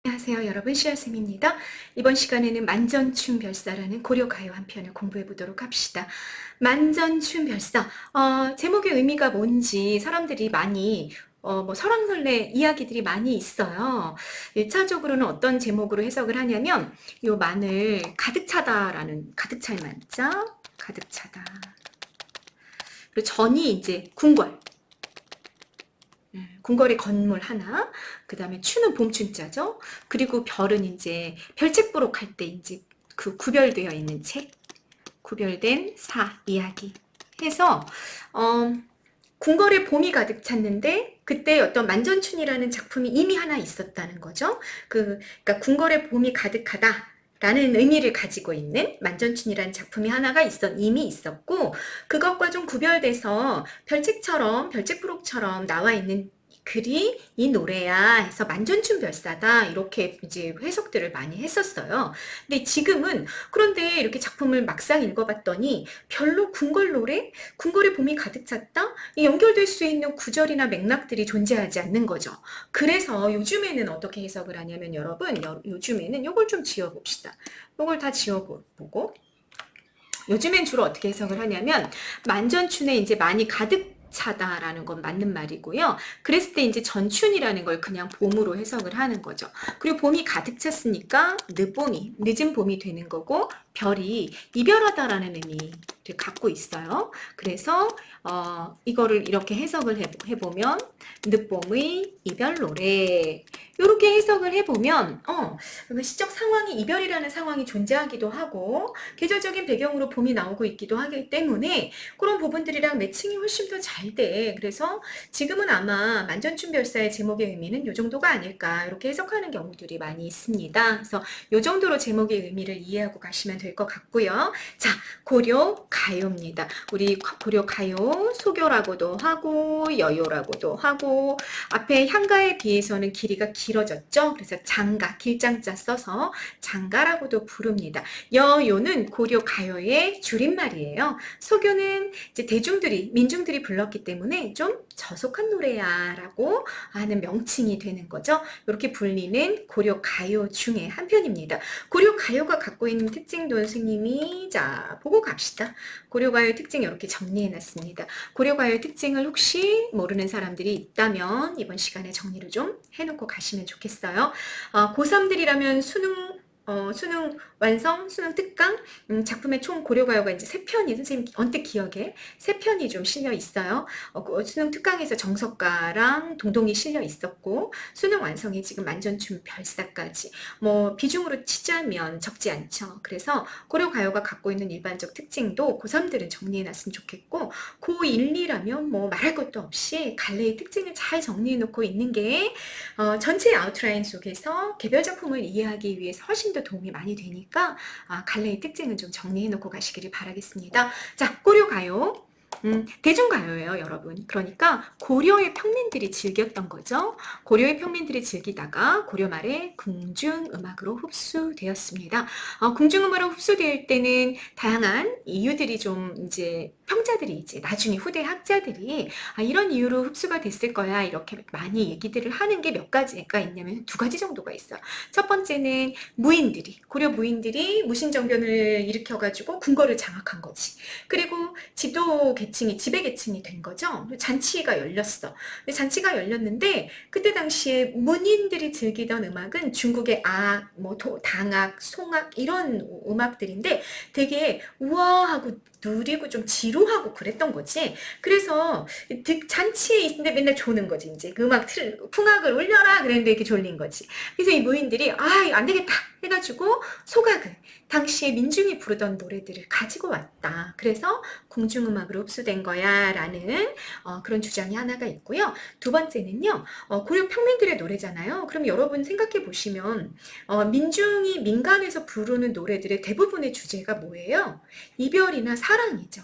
안녕하세요 여러분, 시아쌤입니다. 이번 시간에는 만전춘별사라는 고려가요 한 편을 공부해 보도록 합시다. 만전춘별사, 제목의 의미가 뭔지 사람들이 많이 뭐 설왕설래 이야기들이 많이 있어요. 1차적으로는 어떤 제목으로 해석을 하냐면 요 만을 가득 차다라는, 가득 찰 만자, 가득 차다. 그리고 전이 이제 궁궐, 궁궐의 건물 하나, 그 다음에 추는 봄춘자죠. 그리고 별은 이제 별책부록 할 때 이제 그 구별되어 있는 책, 구별된 사, 이야기 해서 궁궐의 봄이 가득 찼는데 그때 어떤 만전춘이라는 작품이 이미 하나 있었다는 거죠. 그러니까 궁궐의 봄이 가득하다 라는 의미를 가지고 있는 만전춘이라는 작품이 하나가 이미 있었고, 그것과 좀 구별돼서 별책처럼, 별책부록처럼 나와 있는 글이 이 노래야 해서 만전춘별사다 이렇게 이제 해석들을 많이 했었어요. 근데 지금은, 그런데 이렇게 작품을 막상 읽어봤더니 별로 궁궐 노래, 궁궐의 봄이 가득 찼다 연결될 수 있는 구절이나 맥락들이 존재하지 않는 거죠. 그래서 요즘에는 어떻게 해석을 하냐면, 여러분, 요즘에는 요걸 좀 지워봅시다. 요걸 다 지워보고, 요즘엔 주로 어떻게 해석을 하냐면, 만전춘에 이제 많이 가득 차다라는 건 맞는 말이고요. 그랬을 때 이제 전춘이라는 걸 그냥 봄으로 해석을 하는 거죠. 그리고 봄이 가득 찼으니까 늦봄이, 늦은 봄이 되는 거고, 별이 이별하다라는 의미를 갖고 있어요. 그래서 이거를 이렇게 해석을 해보면 늦봄의 이별 노래, 이렇게 해석을 해보면 시적 상황이, 이별이라는 상황이 존재하기도 하고 계절적인 배경으로 봄이 나오고 있기도 하기 때문에 그런 부분들이랑 매칭이 훨씬 더 잘 돼. 그래서 지금은 아마 만전춘별사의 제목의 의미는 이 정도가 아닐까, 이렇게 해석하는 경우들이 많이 있습니다. 그래서 이 정도로 제목의 의미를 이해하고 가시면 될 것 같고요. 자, 고려가요입니다. 우리 고려가요, 소교라고도 하고 여요라고도 하고, 앞에 향가에 비해서는 길이가 길어졌죠. 그래서 장가, 길장자 써서 장가라고도 부릅니다. 여요는 고려가요의 줄임말이에요. 소교는 이제 민중들이 불렀기 때문에 좀 저속한 노래야 라고 하는 명칭이 되는 거죠. 이렇게 불리는 고려가요 중에 한 편입니다. 고려가요가 갖고 있는 특징도 선생님이 자 보고 갑시다. 고려가요 특징 이렇게 정리해놨습니다. 고려가요 특징을 혹시 모르는 사람들이 있다면 이번 시간에 정리를 좀 해놓고 가시면 좋겠어요. 고3들이라면 수능 완성, 수능 특강, 작품의 총 고려가요가 이제 3편이, 선생님 언뜻 기억에 3편이 좀 실려 있어요. 수능 특강에서 정석가랑 동동이 실려 있었고, 수능 완성에 지금 만전춘 별사까지, 뭐 비중으로 치자면 적지 않죠. 그래서 고려가요가 갖고 있는 일반적 특징도 고3들은 정리해놨으면 좋겠고, 고1, 2라면 뭐 말할 것도 없이 갈래의 특징을 잘 정리해놓고 있는 게 전체 아웃라인 속에서 개별 작품을 이해하기 위해서 훨씬 더 도움이 많이 되니까 갈래의 특징은 좀 정리해 놓고 가시기를 바라겠습니다. 자, 고려가요. 대중가요예요, 여러분. 그러니까 고려의 평민들이 즐겼던 거죠. 고려의 평민들이 즐기다가 고려 말에 궁중음악으로 흡수되었습니다. 궁중음악으로 흡수될 때는 다양한 이유들이 좀 이제 평자들이 이제 나중에 후대 학자들이 이런 이유로 흡수가 됐을 거야 이렇게 많이 얘기들을 하는 게 몇 가지가 있냐면 2가지 정도가 있어요. 첫 번째는 고려 무인들이 무신정변을 일으켜가지고 궁궐을 장악한 거지. 그리고 지배 계층이 된 거죠. 잔치가 열렸어. 잔치가 열렸는데 그때 당시에 문인들이 즐기던 음악은 중국의 악, 뭐 당악, 송악 이런 음악들인데 되게 우아하고 누리고 좀 지루하고 그랬던 거지. 그래서 잔치에 있는데 맨날 조는 거지. 이제 그 풍악을 울려라 그랬는데 이렇게 졸린 거지. 그래서 이 무인들이 안 되겠다 해가지고 소각을, 당시에 민중이 부르던 노래들을 가지고 왔다. 그래서 궁중음악으로 흡수된 거야 라는 그런 주장이 하나가 있고요. 두 번째는요, 고려 평민들의 노래잖아요. 그럼 여러분 생각해 보시면 민중이 민간에서 부르는 노래들의 대부분의 주제가 뭐예요? 이별이나 사랑이죠.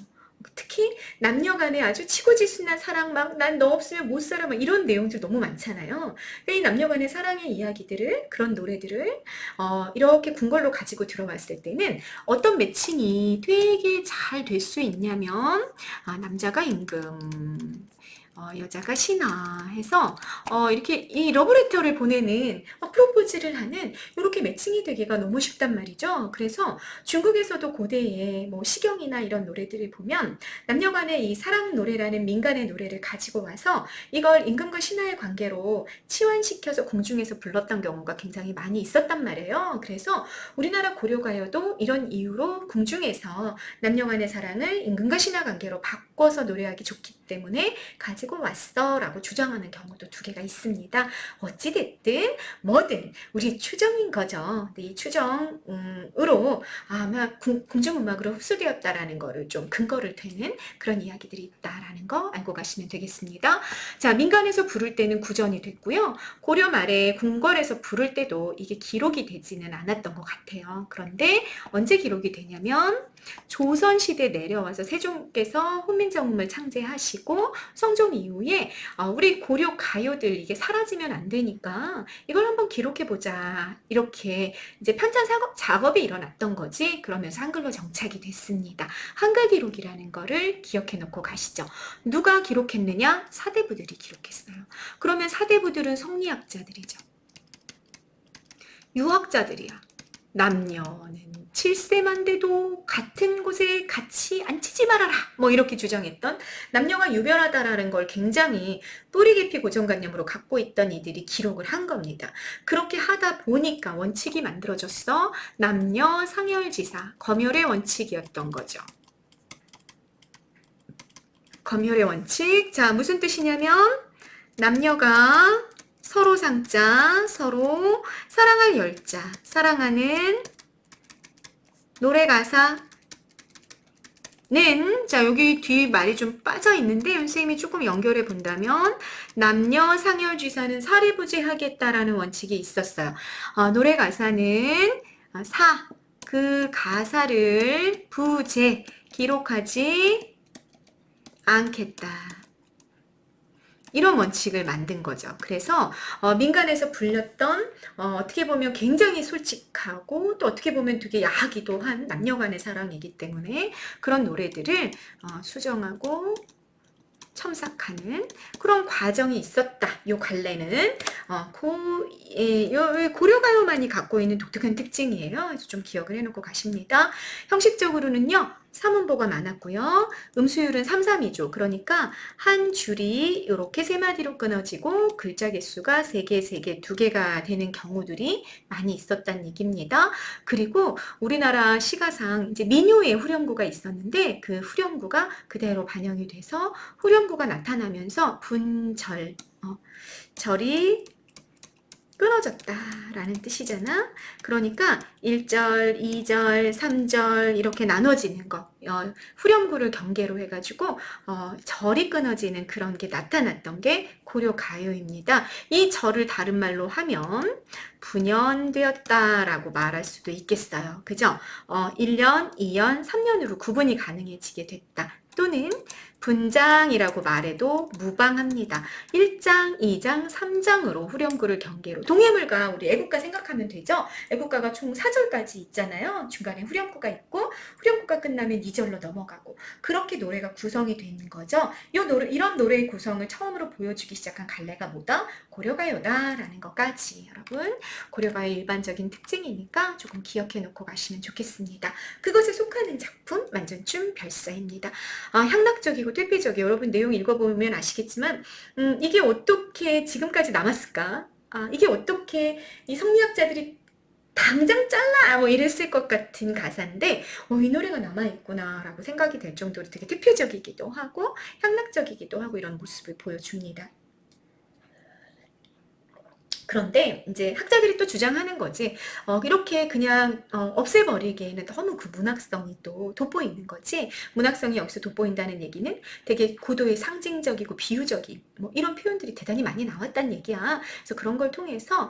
특히 남녀 간에 아주 치고지순한 사랑, 막 난 너 없으면 못 살아, 막 이런 내용들 너무 많잖아요. 이 남녀 간의 사랑의 이야기들을, 그런 노래들을 이렇게 궁궐로 가지고 들어갔을 때는 어떤 매칭이 되게 잘 될 수 있냐면, 남자가 임금, 여자가 신화 해서 이렇게 이 러브레터를 보내는 프로포즈를 하는 이렇게 매칭이 되기가 너무 쉽단 말이죠. 그래서 중국에서도 고대에 뭐 시경이나 이런 노래들을 보면 남녀 간의 이 사랑 노래라는 민간의 노래를 가지고 와서 이걸 임금과 신하의 관계로 치환시켜서 궁중에서 불렀던 경우가 굉장히 많이 있었단 말이에요. 그래서 우리나라 고려가요도 이런 이유로 궁중에서 남녀 간의 사랑을 임금과 신하 관계로 바꿔서 노래하기 좋기 때문에 가지고 왔어 라고 주장하는 경우도 두 개가 있습니다. 어찌됐든 뭐든 우리 추정인 거죠. 이 추정으로 아마 궁중음악으로 흡수되었다라는 거를 좀 근거를 되는 그런 이야기들이 있다라는 거 알고 가시면 되겠습니다. 자, 민간에서 부를 때는 구전이 됐고요. 고려 말에 궁궐에서 부를 때도 이게 기록이 되지는 않았던 것 같아요. 그런데 언제 기록이 되냐면 조선시대 내려와서 세종께서 훈민정음을 창제하시고 성종 이후에 우리 고려 가요들 이게 사라지면 안 되니까 이걸 한번 기록해보자 이렇게 이제 편찬 작업이 일어났던 거지. 그러면서 한글로 정착이 됐습니다. 한글 기록이라는 거를 기억해 놓고 가시죠. 누가 기록했느냐? 사대부들이 기록했어요. 그러면 사대부들은 성리학자들이죠. 유학자들이야. 남녀는 7세만 돼도 같은 곳에 같이 앉히지 말아라 뭐 이렇게 주장했던 남녀가 유별하다라는 걸 굉장히 뿌리 깊이 고정관념으로 갖고 있던 이들이 기록을 한 겁니다. 그렇게 하다 보니까 원칙이 만들어졌어. 남녀 상열지사, 검열의 원칙이었던 거죠. 검열의 원칙. 자, 무슨 뜻이냐면 남녀가 서로 상자, 서로 사랑할 열자, 사랑하는 노래 가사는 자 여기 뒤 말이 좀 빠져 있는데 선생님이 조금 연결해 본다면 남녀 상열쥐사는 사리부지하겠다라는 원칙이 있었어요. 노래 가사는 그 가사를 부제 기록하지 않겠다. 이런 원칙을 만든 거죠. 그래서 민간에서 불렸던 어떻게 보면 굉장히 솔직하고 또 어떻게 보면 되게 야하기도 한 남녀간의 사랑이기 때문에 그런 노래들을 수정하고 첨삭하는 그런 과정이 있었다. 요 갈래는 고려가요만이 갖고 있는 독특한 특징이에요. 그래서 좀 기억을 해놓고 가십니다. 형식적으로는요. 3음보가 많았고요. 음수율은 3, 3이죠. 그러니까 한 줄이 이렇게 3마디로 끊어지고 글자 개수가 3개, 3개, 2개가 되는 경우들이 많이 있었다는 얘기입니다. 그리고 우리나라 시가상 이제 민요의 후렴구가 있었는데 그 후렴구가 그대로 반영이 돼서 후렴구가 나타나면서 분절, 절이 끊어졌다라는 뜻이잖아. 그러니까 1절, 2절, 3절 이렇게 나눠지는 거. 후렴구를 경계로 해가지고 절이 끊어지는 그런 게 나타났던 게 고려가요입니다. 이 절을 다른 말로 하면 분연되었다라고 말할 수도 있겠어요. 그죠? 1년, 2년, 3년으로 구분이 가능해지게 됐다. 또는 분장이라고 말해도 무방합니다. 1장, 2장, 3장으로 후렴구를 경계로 동해물가 우리 애국가 생각하면 되죠? 애국가가 총 4절까지 있잖아요. 중간에 후렴구가 있고 후렴구가 끝나면 2절로 넘어가고 그렇게 노래가 구성이 되는 거죠. 이런 노래의 구성을 처음으로 보여주기 시작한 갈래가 뭐다? 고려가요다라는 것까지 여러분 고려가요의 일반적인 특징이니까 조금 기억해 놓고 가시면 좋겠습니다. 그것에 속하는 작품 만전춤 별사입니다. 향락적이고 퇴폐적이에요. 여러분 내용 읽어보면 아시겠지만 이게 어떻게 지금까지 남았을까? 이게 어떻게 이 성리학자들이 당장 잘라 뭐 이랬을 것 같은 가사인데 이 노래가 남아있구나 라고 생각이 될 정도로 되게 퇴폐적이기도 하고 향락적이기도 하고 이런 모습을 보여줍니다. 그런데 이제 학자들이 또 주장하는 거지 이렇게 그냥 없애버리기에는 너무 그 문학성이 또 돋보이는 거지. 문학성이 여기서 돋보인다는 얘기는 되게 고도의 상징적이고 비유적인 뭐 이런 표현들이 대단히 많이 나왔다는 얘기야. 그래서 그런 걸 통해서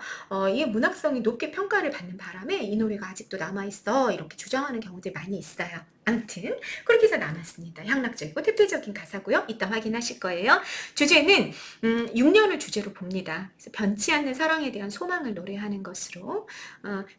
이 문학성이 높게 평가를 받는 바람에 이 노래가 아직도 남아있어 이렇게 주장하는 경우들이 많이 있어요. 아무튼 그렇게 해서 남았습니다. 향락적이고 퇴폐적인 가사고요. 이따 확인하실 거예요. 주제는 6년을 주제로 봅니다. 그래서 변치 않는 사랑에 대한 소망을 노래하는 거예요. 것으로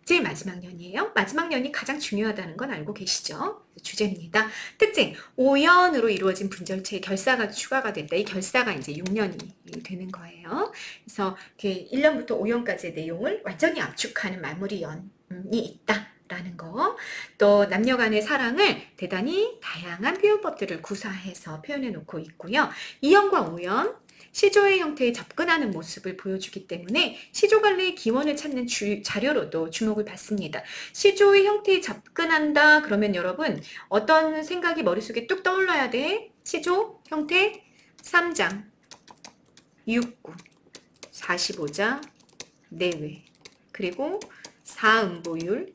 제일 마지막 년이에요. 마지막 년이 가장 중요하다는 건 알고 계시죠? 주제입니다. 특징, 5연으로 이루어진 분절체에 결사가 추가가 됐다. 이 결사가 이제 6년이 되는 거예요. 그래서 1년부터 5년까지의 내용을 완전히 압축하는 마무리 연이 있다. 라는 거. 또 남녀 간의 사랑을 대단히 다양한 표현법들을 구사해서 표현해 놓고 있고요. 2연과 5연 시조의 형태에 접근하는 모습을 보여주기 때문에 시조관리의 기원을 찾는 자료로도 주목을 받습니다. 시조의 형태에 접근한다 그러면 여러분 어떤 생각이 머릿속에 뚝 떠올라야 돼? 시조 형태 3장 6구 45자 내외 그리고 4음보율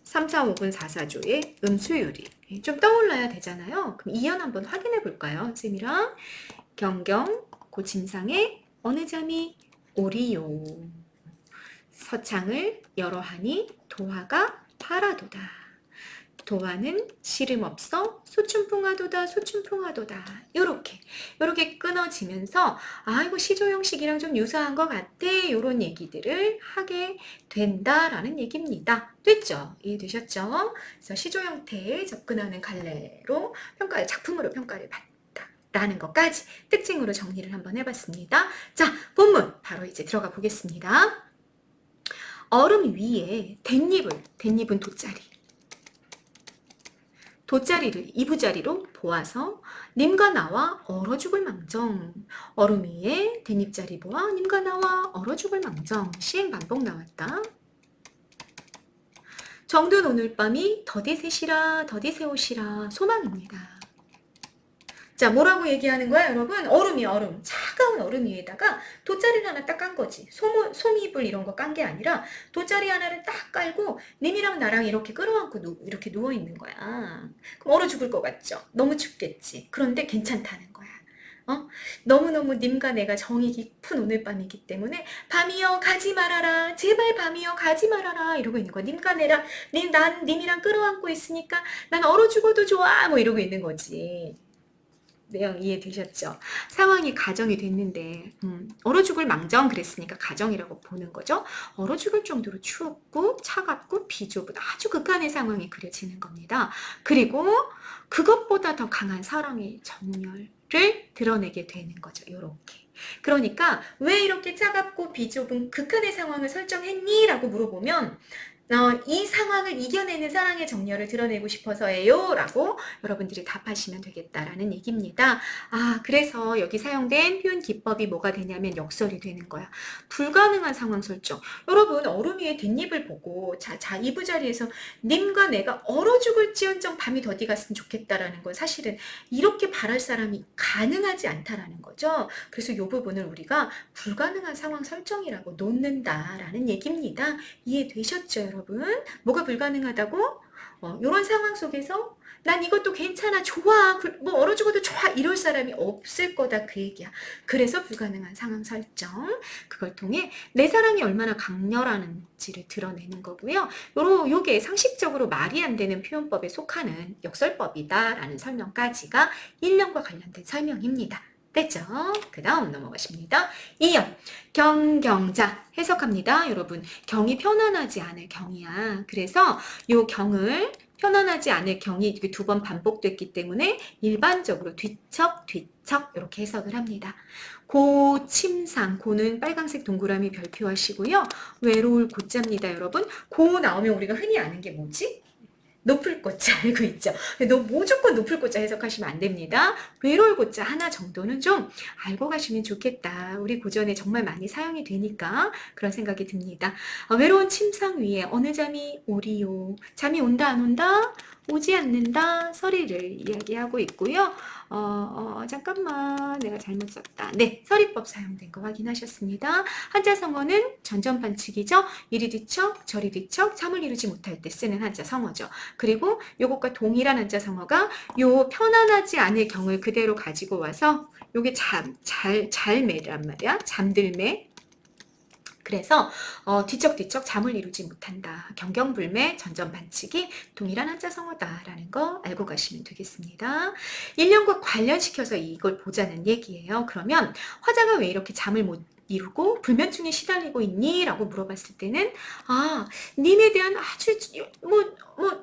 3, 4, 5분 4, 4조의 음수율이 좀 떠올라야 되잖아요. 그럼 2연 한번 확인해 볼까요? 선생님이랑 경경 고침상에 어느 잠이 오리요. 서창을 여러하니 도화가 파라도다. 도화는 시름없어 소춘풍하도다 소춘풍하도다. 요렇게 끊어지면서 이거 시조 형식이랑 좀 유사한 것 같아. 요런 얘기들을 하게 된다라는 얘기입니다. 됐죠? 이해되셨죠? 그래서 시조 형태에 접근하는 갈래로 작품으로 평가를 받다 라는 것까지 특징으로 정리를 한번 해봤습니다. 자, 본문 바로 이제 들어가 보겠습니다. 얼음 위에 댄잎은 돗자리를 이부자리로 보아서 님과 나와 얼어 죽을 망정. 얼음 위에 댄잎자리 보아 님과 나와 얼어 죽을 망정. 시행 반복 나왔다. 정든 오늘 밤이 더디 새오시라 소망입니다. 자, 뭐라고 얘기하는 거야, 여러분? 얼음. 차가운 얼음 위에다가 돗자리를 하나 딱 깐 거지. 솜이불 이런 거 깐 게 아니라 돗자리 하나를 딱 깔고 님이랑 나랑 이렇게 끌어안고 이렇게 누워 있는 거야. 그럼 얼어 죽을 것 같죠? 너무 춥겠지. 그런데 괜찮다는 거야. 너무너무 님과 내가 정이 깊은 오늘 밤이기 때문에 밤이여 가지 말아라. 제발 밤이여 가지 말아라. 이러고 있는 거야. 난 님이랑 끌어안고 있으니까 난 얼어 죽어도 좋아. 뭐 이러고 있는 거지. 내용 이해되셨죠? 상황이 가정이 됐는데 얼어 죽을 망정 그랬으니까 가정이라고 보는 거죠. 얼어 죽을 정도로 추웠고 차갑고 비좁은 아주 극한의 상황이 그려지는 겁니다. 그리고 그것보다 더 강한 사랑의 정열을 드러내게 되는 거죠. 요렇게. 그러니까 왜 이렇게 차갑고 비좁은 극한의 상황을 설정했니? 라고 물어보면 이 상황을 이겨내는 사랑의 정열을 드러내고 싶어서예요 라고 여러분들이 답하시면 되겠다라는 얘기입니다. 그래서 여기 사용된 표현 기법이 뭐가 되냐면 역설이 되는 거야. 불가능한 상황 설정. 여러분 얼음 위에 댄잎을 보고 자 이부자리에서 님과 내가 얼어 죽을지언정 밤이 더디 갔으면 좋겠다라는 건 사실은 이렇게 바랄 사람이 가능하지 않다라는 거죠. 그래서 이 부분을 우리가 불가능한 상황 설정이라고 놓는다라는 얘기입니다. 이해되셨죠? 여러분, 뭐가 불가능하다고? 이런 상황 속에서 난 이것도 괜찮아, 좋아, 뭐 얼어 죽어도 좋아 이럴 사람이 없을 거다 그 얘기야. 그래서 불가능한 상황 설정, 그걸 통해 내 사랑이 얼마나 강렬한지를 드러내는 거고요. 요게 상식적으로 말이 안 되는 표현법에 속하는 역설법이다라는 설명까지가 1년과 관련된 설명입니다. 됐죠? 그 다음 넘어가십니다. 2연 경경자 해석합니다. 여러분 경이 편안하지 않을 경이야. 그래서 요 경을 편안하지 않을 경이 2번 반복됐기 때문에 일반적으로 뒤척 이렇게 해석을 합니다. 고침상, 고는 빨간색 동그라미 별표 하시고요. 외로울 고자입니다. 여러분 고 나오면 우리가 흔히 아는 게 뭐지? 높을 고자 알고 있죠? 너 무조건 높을 고자 해석하시면 안 됩니다. 외로울 고자 하나 정도는 좀 알고 가시면 좋겠다. 우리 고전에 정말 많이 사용이 되니까 그런 생각이 듭니다. 외로운 침상 위에 어느 잠이 오리요. 잠이 온다 안 온다? 오지 않는다. 서리를 이야기하고 있고요. 잠깐만 내가 잘못 썼다. 네, 서리법 사용된 거 확인하셨습니다. 한자성어는 전전반칙이죠. 이리 뒤척 저리 뒤척 잠을 이루지 못할 때 쓰는 한자성어죠. 그리고 요것과 동일한 한자성어가 요 편안하지 않을 경을 그대로 가지고 와서 요게 잘매란 말이야. 잠들매. 그래서 뒤척뒤척 잠을 이루지 못한다. 경경불매 전전반칙이 동일한 한자성어다라는 거 알고 가시면 되겠습니다. 1년과 관련시켜서 이걸 보자는 얘기예요. 그러면 화자가 왜 이렇게 잠을 못 이루고 불면증에 시달리고 있니? 라고 물어봤을 때는 님에 대한 아주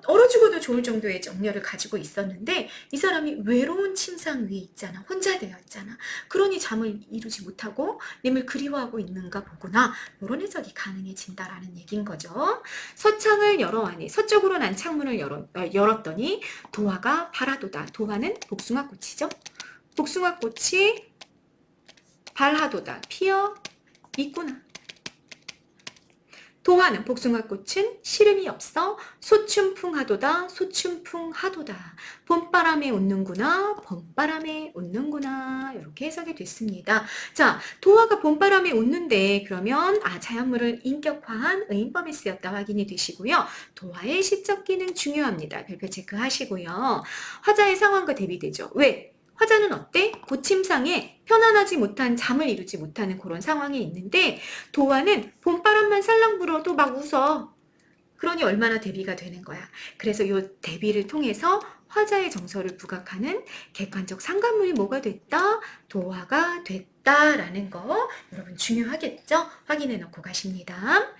얼어 죽어도 좋을 정도의 정열을 가지고 있었는데 이 사람이 외로운 침상 위에 있잖아. 혼자 되어 있잖아. 그러니 잠을 이루지 못하고 님을 그리워하고 있는가 보구나. 이런 해석이 가능해진다라는 얘기인 거죠. 서창을 열어하니 서쪽으로 난 창문을 열었더니 도화가 발하도다. 도화는 복숭아꽃이죠. 복숭아꽃이 발하도다. 피어 있구나. 도화는 복숭아꽃은 시름이 없어 소춘풍하도다. 소춘풍하도다. 봄바람에 웃는구나. 봄바람에 웃는구나. 이렇게 해석이 됐습니다. 자, 도화가 봄바람에 웃는데 그러면 자연물을 인격화한 의인법에 쓰였다 확인이 되시고요. 도화의 시적 기능 중요합니다. 별표 체크하시고요. 화자의 상황과 대비되죠. 왜? 화자는 어때? 고침상에 편안하지 못한 잠을 이루지 못하는 그런 상황에 있는데 도화는 봄바람만 살랑 불어도 막 웃어. 그러니 얼마나 대비가 되는 거야. 그래서 이 대비를 통해서 화자의 정서를 부각하는 객관적 상관물이 뭐가 됐다? 도화가 됐다라는 거 여러분 중요하겠죠? 확인해 놓고 가십니다.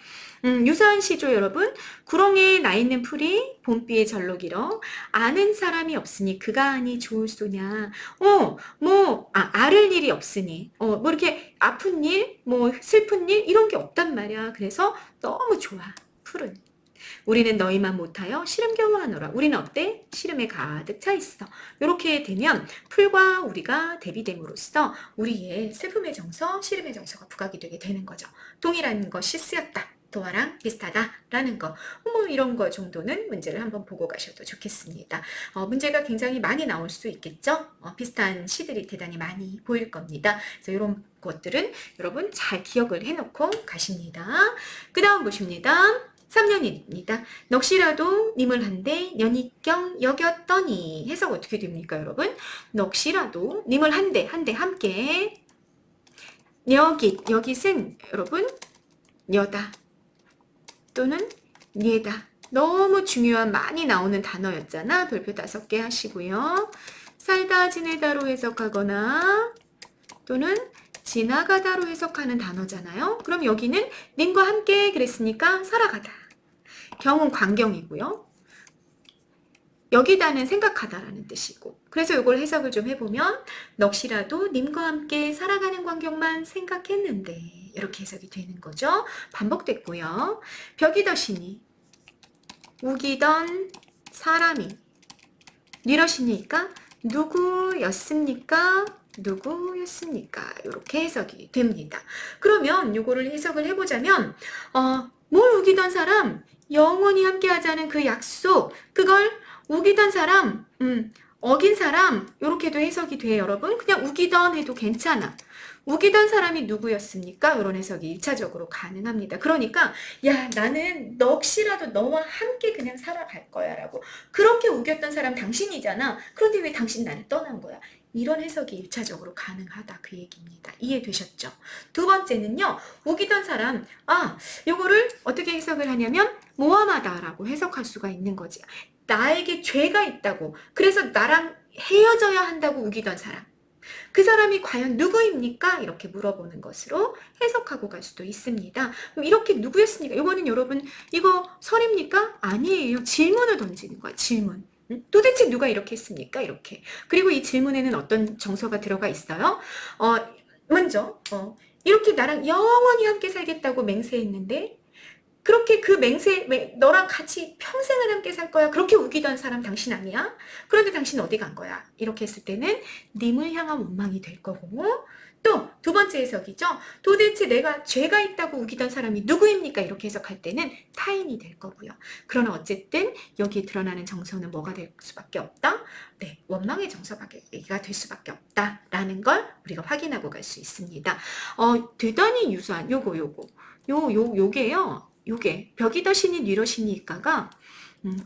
유사한 시조 여러분. 구렁에 나 있는 풀이 봄비에 절로 길어 아는 사람이 없으니 그가 아니 좋을 소냐. 앓을 일이 없으니 뭐 이렇게 아픈 일, 뭐 슬픈 일 이런 게 없단 말이야. 그래서 너무 좋아. 풀은. 우리는 너희만 못하여 시름겨우 하노라. 우리는 어때? 시름에 가득 차 있어. 이렇게 되면 풀과 우리가 대비됨으로써 우리의 슬픔의 정서, 시름의 정서가 부각이 되게 되는 거죠. 동일한 것이 쓰였다. 도화랑 비슷하다라는 거. 이런 거 정도는 문제를 한번 보고 가셔도 좋겠습니다. 문제가 굉장히 많이 나올 수 있겠죠. 비슷한 시들이 대단히 많이 보일 겁니다. 그래서 이런 것들은 여러분 잘 기억을 해놓고 가십니다. 그 다음 보십니다. 3년입니다. 넋이라도 님을 한데 연희경 여겼더니 해석 어떻게 됩니까 여러분? 넋이라도 님을 한데 함께 여깃은 여러분 여다 또는 예다. 너무 중요한 많이 나오는 단어였잖아. 별표 5개 하시고요. 살다 지내다로 해석하거나 또는 지나가다로 해석하는 단어잖아요. 그럼 여기는 님과 함께 그랬으니까 살아가다. 경은 광경이고요. 여기다는 생각하다라는 뜻이고 그래서 이걸 해석을 좀 해보면 넋이라도 님과 함께 살아가는 광경만 생각했는데 이렇게 해석이 되는 거죠. 반복됐고요. 벽이더시니 우기던 사람이 니러시니까 누구였습니까? 이렇게 해석이 됩니다. 그러면 이거를 해석을 해보자면 뭘 우기던 사람? 영원히 함께하자는 그 약속, 그걸 우기던 사람, 어긴 사람 이렇게도 해석이 돼 여러분. 그냥 우기던 해도 괜찮아. 우기던 사람이 누구였습니까? 이런 해석이 1차적으로 가능합니다. 그러니까 야 나는 넋이라도 너와 함께 그냥 살아갈 거야 라고 그렇게 우겼던 사람 당신이잖아. 그런데 왜 당신 나를 떠난 거야? 이런 해석이 1차적으로 가능하다 그 얘기입니다. 이해되셨죠? 두 번째는요. 우기던 사람 요거를 어떻게 해석을 하냐면 모함하다라고 해석할 수가 있는 거지. 나에게 죄가 있다고 그래서 나랑 헤어져야 한다고 우기던 사람. 그 사람이 과연 누구입니까? 이렇게 물어보는 것으로 해석하고 갈 수도 있습니다. 그럼 이렇게 누구였습니까? 이거는 여러분 이거 설입니까? 아니에요. 질문을 던지는 거야. 질문. 도대체 누가 이렇게 했습니까? 이렇게. 그리고 이 질문에는 어떤 정서가 들어가 있어요? 먼저 이렇게 나랑 영원히 함께 살겠다고 맹세했는데 그렇게 그 너랑 같이 평생을 함께 살 거야. 그렇게 우기던 사람 당신 아니야? 그런데 당신 어디 간 거야? 이렇게 했을 때는 님을 향한 원망이 될 거고 또 두 번째 해석이죠. 도대체 내가 죄가 있다고 우기던 사람이 누구입니까? 이렇게 해석할 때는 타인이 될 거고요. 그러나 어쨌든 여기에 드러나는 정서는 뭐가 될 수밖에 없다? 네, 원망의 정서가 될 수밖에 없다라는 걸 우리가 확인하고 갈 수 있습니다. 대단히 유사한 요게요. 요게 벽이더시니 뉘러시니까가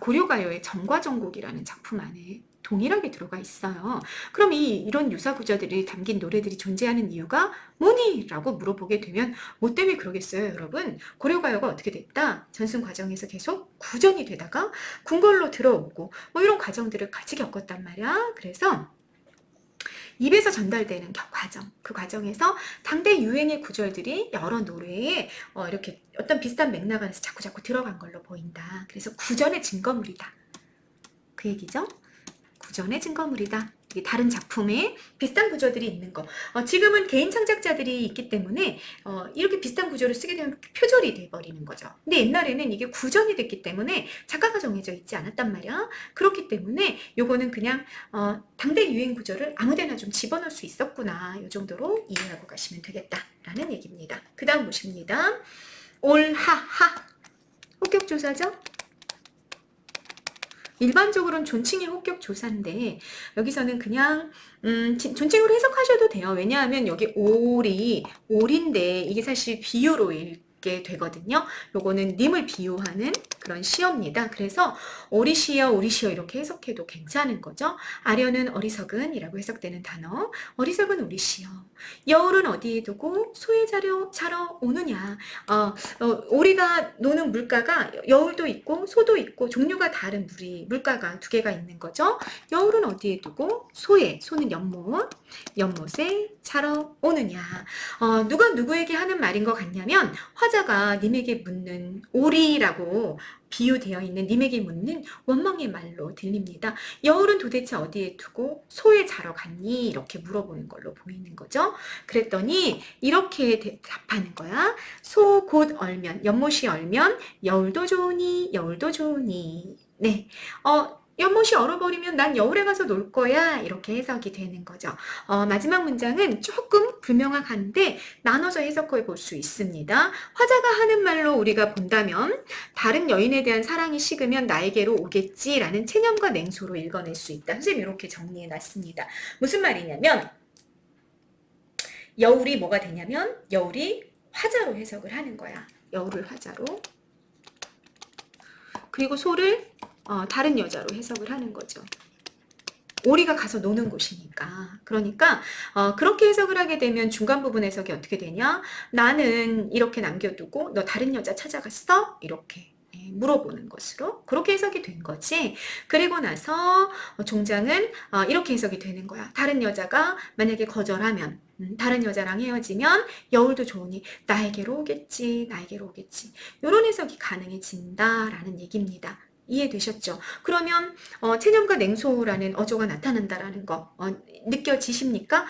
고려가요의 정과정곡이라는 작품 안에 동일하게 들어가 있어요. 그럼 이런 유사 구절들이 담긴 노래들이 존재하는 이유가 뭐니? 라고 물어보게 되면 뭐 때문에 그러겠어요 여러분? 고려가요가 어떻게 됐다? 전승 과정에서 계속 구전이 되다가 궁궐로 들어오고 뭐 이런 과정들을 같이 겪었단 말이야. 그래서 입에서 전달되는 과정, 그 과정에서 당대 유행의 구절들이 여러 노래에 이렇게 어떤 비슷한 맥락 안에서 자꾸 들어간 걸로 보인다. 그래서 구전의 증거물이다. 그 얘기죠. 구전의 증거물이다. 다른 작품에 비슷한 구조들이 있는 거. 지금은 개인 창작자들이 있기 때문에 이렇게 비슷한 구조를 쓰게 되면 표절이 돼버리는 거죠. 근데 옛날에는 이게 구전이 됐기 때문에 작가가 정해져 있지 않았단 말이야. 그렇기 때문에 요거는 그냥 당대 유행 구조를 아무데나 좀 집어넣을 수 있었구나. 요 정도로 이해하고 가시면 되겠다라는 얘기입니다. 그 다음 보십니다. 올하하. 호격조사죠? 일반적으로는 존칭의 호격 조사인데 여기서는 그냥 존칭으로 해석하셔도 돼요. 왜냐하면 여기 올인데 이게 사실 비유로 읽게 되거든요. 요거는 님을 비유하는 그런 시어입니다. 그래서 오리시여 오리시여 이렇게 해석해도 괜찮은 거죠. 아련은 어리석은 이라고 해석되는 단어. 어리석은 오리시여. 여울은 어디에 두고 소에 자러 오느냐. 오리가 노는 물가가 여울도 있고 소도 있고 종류가 다른 물가가 두 개가 있는 거죠. 여울은 어디에 두고 소는 연못에 자러 오느냐. 누가 누구에게 하는 말인 것 같냐면 화자가 님에게 묻는 오리라고 비유되어 있는 님에게 묻는 원망의 말로 들립니다. 여울은 도대체 어디에 두고 소에 자러 갔니? 이렇게 물어보는 걸로 보이는 거죠. 그랬더니 이렇게 답하는 거야. 소 곧 얼면, 연못이 얼면 여울도 좋으니 여울도 좋으니. 네. 연못이 얼어버리면 난 여울에 가서 놀 거야. 이렇게 해석이 되는 거죠. 마지막 문장은 조금 불명확한데 나눠서 해석해 볼 수 있습니다. 화자가 하는 말로 우리가 본다면 다른 여인에 대한 사랑이 식으면 나에게로 오겠지라는 체념과 냉소로 읽어낼 수 있다. 선생님 이렇게 정리해 놨습니다. 무슨 말이냐면 여울이 뭐가 되냐면 여울이 화자로 해석을 하는 거야. 여울을 화자로. 그리고 소를 다른 여자로 해석을 하는 거죠. 오리가 가서 노는 곳이니까. 그러니까 그렇게 해석을 하게 되면 중간 부분 해석이 어떻게 되냐? 나는 이렇게 남겨두고 너 다른 여자 찾아갔어? 이렇게 물어보는 것으로 그렇게 해석이 된 거지. 그리고 나서 종장은 이렇게 해석이 되는 거야. 다른 여자가 만약에 거절하면 다른 여자랑 헤어지면 여울도 좋으니 나에게로 오겠지. 이런 해석이 가능해진다라는 얘기입니다. 이해되셨죠? 그러면 체념과 냉소라는 어조가 나타난다라는 거 느껴지십니까?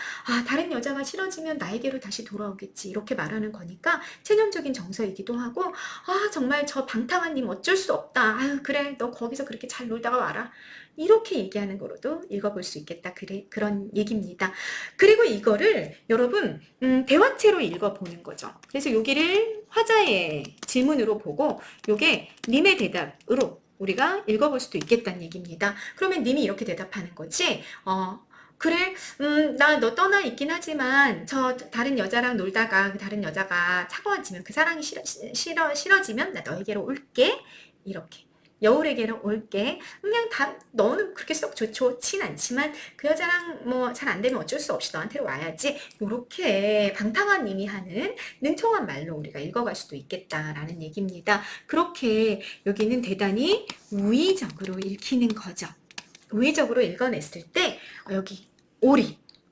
다른 여자가 싫어지면 나에게로 다시 돌아오겠지 이렇게 말하는 거니까 체념적인 정서이기도 하고 정말 저 방탕한 님 어쩔 수 없다. 아유 그래 너 거기서 그렇게 잘 놀다가 와라. 이렇게 얘기하는 거로도 읽어볼 수 있겠다. 그런 얘기입니다. 그리고 이거를 여러분 대화체로 읽어보는 거죠. 그래서 여기를 화자의 질문으로 보고 요게 님의 대답으로 우리가 읽어볼 수도 있겠다는 얘기입니다. 그러면 님이 이렇게 대답하는 거지. 그래, 나 너 떠나 있긴 하지만 저 다른 여자랑 놀다가 그 다른 여자가 차가워지면 그 사랑이 싫어지면 나 너에게로 올게. 이렇게. 여울에게로 올게. 그냥 너는 그렇게 썩 좋진 않지만 그 여자랑 뭐 잘 안 되면 어쩔 수 없이 너한테로 와야지. 요렇게 방탕한 님이 하는 능청한 말로 우리가 읽어갈 수도 있겠다라는 얘기입니다. 그렇게 여기는 대단히 우의적으로 읽히는 거죠. 우의적으로 읽어냈을 때 여기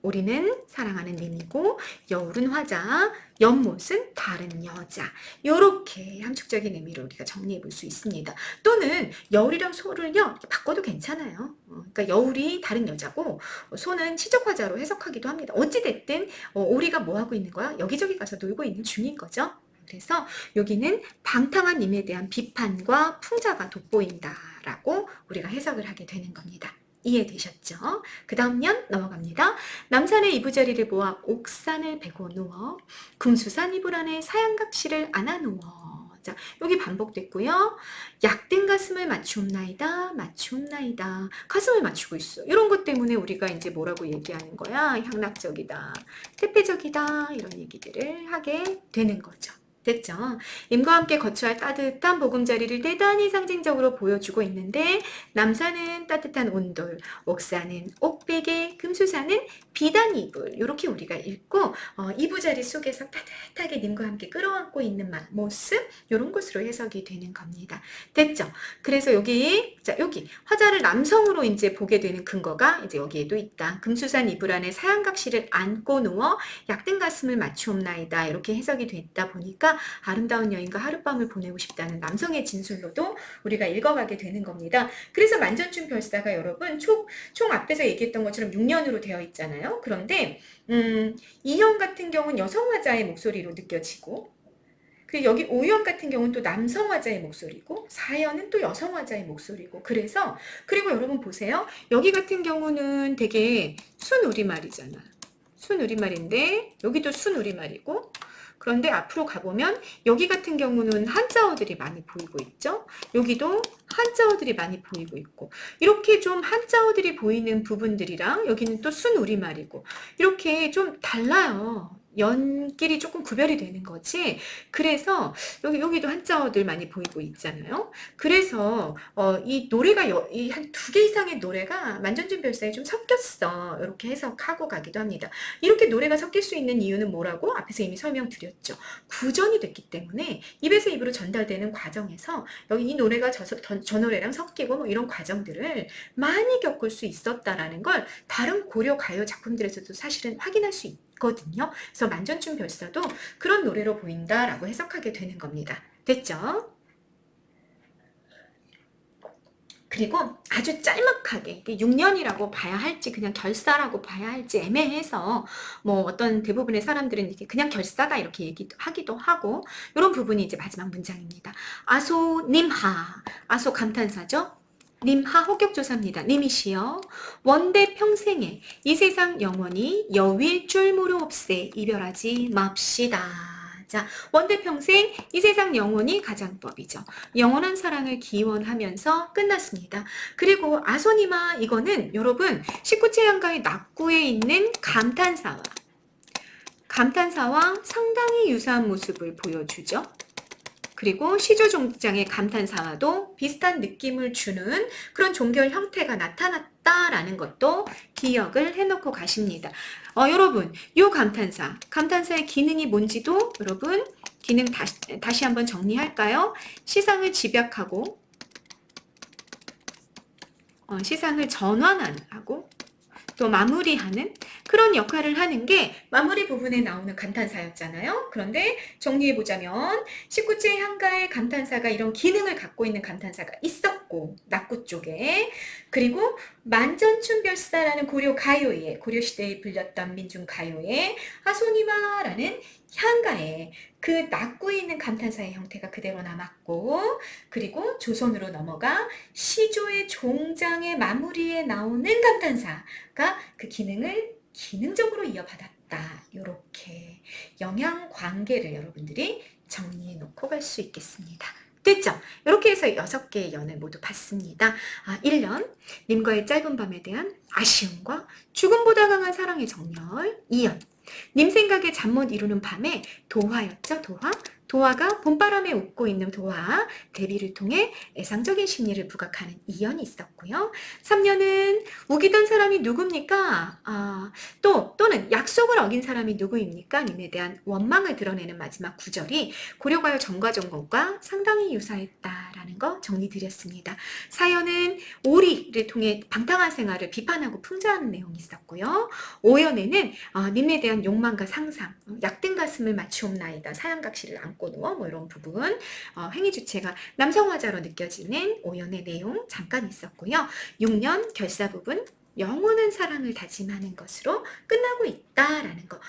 오리는 사랑하는 님이고 여울은 화자, 연못은 다른 여자. 이렇게 함축적인 의미로 우리가 정리해 볼 수 있습니다. 또는 여울이랑 소를요 이렇게 바꿔도 괜찮아요. 그러니까 여울이 다른 여자고 소는 시적화자로 해석하기도 합니다. 어찌됐든 오리가 뭐 하고 있는 거야? 여기저기 가서 놀고 있는 중인 거죠. 그래서 여기는 방탕한 님에 대한 비판과 풍자가 돋보인다라고 우리가 해석을 하게 되는 겁니다. 이해되셨죠? 그 다음 년 넘어갑니다. 남산의 이부자리를 보아 옥산을 베고 누워 금수산 이불 안에 사양각시를 안아 누워. 자, 여기 반복됐고요. 약된 가슴을 맞춤나이다. 가슴을 맞추고 있어. 이런 것 때문에 우리가 이제 뭐라고 얘기하는 거야? 향락적이다. 태폐적이다. 이런 얘기들을 하게 되는 거죠. 됐죠? 임과 함께 거처할 따뜻한 보금자리를 대단히 상징적으로 보여주고 있는데 남산은 따뜻한 온돌, 옥사는 옥베개, 금수사는 비단 이불 이렇게 우리가 읽고 이부자리 속에서 따뜻하게 님과 함께 끌어안고 있는 모습 이런 것으로 해석이 되는 겁니다. 됐죠? 그래서 여기 화자를 남성으로 이제 보게 되는 근거가 이제 여기에도 있다. 금수산 이불 안에 사양각시를 안고 누워 약든 가슴을 맞추옵나이다 이렇게 해석이 됐다 보니까 아름다운 여인과 하룻밤을 보내고 싶다는 남성의 진술로도 우리가 읽어가게 되는 겁니다. 그래서 만전춘 별사가 여러분 총 앞에서 얘기했던 것처럼 6년으로 되어 있잖아요. 그런데 이형 같은 경우는 여성 화자의 목소리로 느껴지고 그리고 여기 5형 같은 경우는 또 남성 화자의 목소리고 4형은 또 여성 화자의 목소리고 그리고 여러분 보세요. 여기 같은 경우는 되게 순우리말이잖아. 순우리말인데 여기도 순우리말이고 그런데 앞으로 가보면 여기 같은 경우는 한자어들이 많이 보이고 있죠. 여기도 한자어들이 많이 보이고 있고 이렇게 좀 한자어들이 보이는 부분들이랑 여기는 또 순우리말이고 이렇게 좀 달라요. 연길이 조금 구별이 되는 거지. 그래서 여기도 한자어들 많이 보이고 있잖아요. 그래서 이 노래가 이 한 두 개 이상의 노래가 만전진 별사에 좀 섞였어. 이렇게 해석하고 가기도 합니다. 이렇게 노래가 섞일 수 있는 이유는 뭐라고? 앞에서 이미 설명드렸죠. 구전이 됐기 때문에 입에서 입으로 전달되는 과정에서 여기 이 노래가 저 노래랑 섞이고 뭐 이런 과정들을 많이 겪을 수 있었다라는 걸 다른 고려 가요 작품들에서도 사실은 확인할 수 있거든요. 그래서 만전춘 별사도 그런 노래로 보인다라고 해석하게 되는 겁니다. 됐죠? 그리고 아주 짤막하게 6년이라고 봐야 할지 그냥 결사라고 봐야 할지 애매해서 뭐 어떤 대부분의 사람들은 이렇게 그냥 결사다 이렇게 하기도 하고 이런 부분이 이제 마지막 문장입니다. 아소 님하 아소 감탄사죠. 님하 호격조사입니다. 님이시여 원대 평생에 이 세상 영원히 여위일 줄 모르옵세 이별하지 맙시다. 자, 원대평생 이 세상 영원히 가장법이죠. 영원한 사랑을 기원하면서 끝났습니다. 그리고 아소니마 이거는 여러분 19체 양가의 낙구에 있는 감탄사와 상당히 유사한 모습을 보여주죠. 그리고 시조종장의 감탄사와도 비슷한 느낌을 주는 그런 종결 형태가 나타났다라는 것도 기억을 해놓고 가십니다. 여러분, 이 감탄사의 기능이 뭔지도 여러분 기능 다시 한번 정리할까요? 시상을 집약하고 시상을 전환하고 또 마무리하는 그런 역할을 하는 게 마무리 부분에 나오는 감탄사였잖아요. 그런데 정리해보자면 19체 향가의 감탄사가 이런 기능을 갖고 있는 감탄사가 있었고 낙구 쪽에 그리고 만전춘별사라는 고려시대에 불렸던 민중가요에 하소니마라는 향가에 그 낙구에 있는 감탄사의 형태가 그대로 남았고 그리고 조선으로 넘어가 시조의 종장의 마무리에 나오는 감탄사가 그 기능을 기능적으로 이어받았다. 이렇게 영향 관계를 여러분들이 정리해 놓고 갈 수 있겠습니다. 됐죠? 이렇게 해서 6개의 연을 모두 봤습니다. 1년, 님과의 짧은 밤에 대한 아쉬움과 죽음보다 강한 사랑의 정열. 2년, 님 생각에 잠 못 이루는 밤에 도화였죠, 도화가 봄바람에 웃고 있는 도화, 데뷔를 통해 애상적인 심리를 부각하는 이연이 있었고요. 3년은 우기던 사람이 누굽니까? 또는 약속을 어긴 사람이 누구입니까? 님에 대한 원망을 드러내는 마지막 구절이 고려가요 정과정곡과 상당히 유사했다라는 거 정리드렸습니다. 4연은 오리를 통해 방탕한 생활을 비판하고 풍자하는 내용이 있었고요. 5연에는 님에 대한 욕망과 상상, 약든 가슴을 맞추옵나이다, 사양각시를 안고 누워 뭐 이런 부분 행위 주체가 남성 화자로 느껴지는 5연의 내용 잠깐 있었고요. 6년 결사 부분 영원한 사랑을 다짐하는 것으로 끝나고 있다라는 거.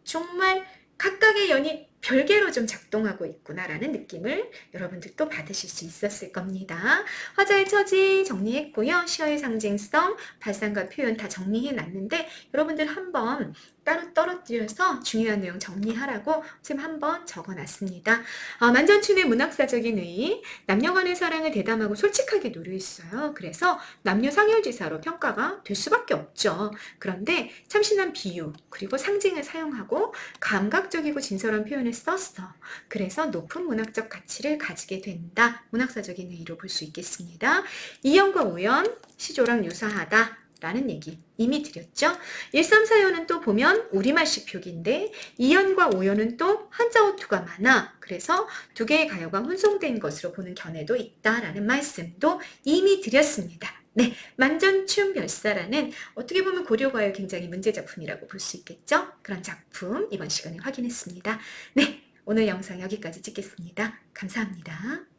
정말 각각의 연이 별개로 좀 작동하고 있구나라는 느낌을 여러분들도 받으실 수 있었을 겁니다. 화자의 처지 정리했고요. 시어의 상징성, 발상과 표현 다 정리해 놨는데 여러분들 한번 따로 떨어뜨려서 중요한 내용 정리하라고 쌤 한번 적어놨습니다. 만전춘의 문학사적인 의의, 남녀간의 사랑을 대담하고 솔직하게 누려있어요. 그래서 남녀 상열지사로 평가가 될 수밖에 없죠. 그런데 참신한 비유 그리고 상징을 사용하고 감각적이고 진솔한 표현을 썼어. 그래서 높은 문학적 가치를 가지게 된다. 문학사적인 의의로 볼 수 있겠습니다. 2연과 5연 시조랑 유사하다 라는 얘기 이미 드렸죠. 134연은 또 보면 우리말식 표기인데 2연과 5연은 또 한자어투가 많아. 그래서 두 개의 가요가 혼성된 것으로 보는 견해도 있다라는 말씀도 이미 드렸습니다. 네, 만전춘별사라는 어떻게 보면 고려가요 굉장히 문제작품이라고 볼 수 있겠죠. 그런 작품 이번 시간에 확인했습니다. 네, 오늘 영상 여기까지 찍겠습니다. 감사합니다.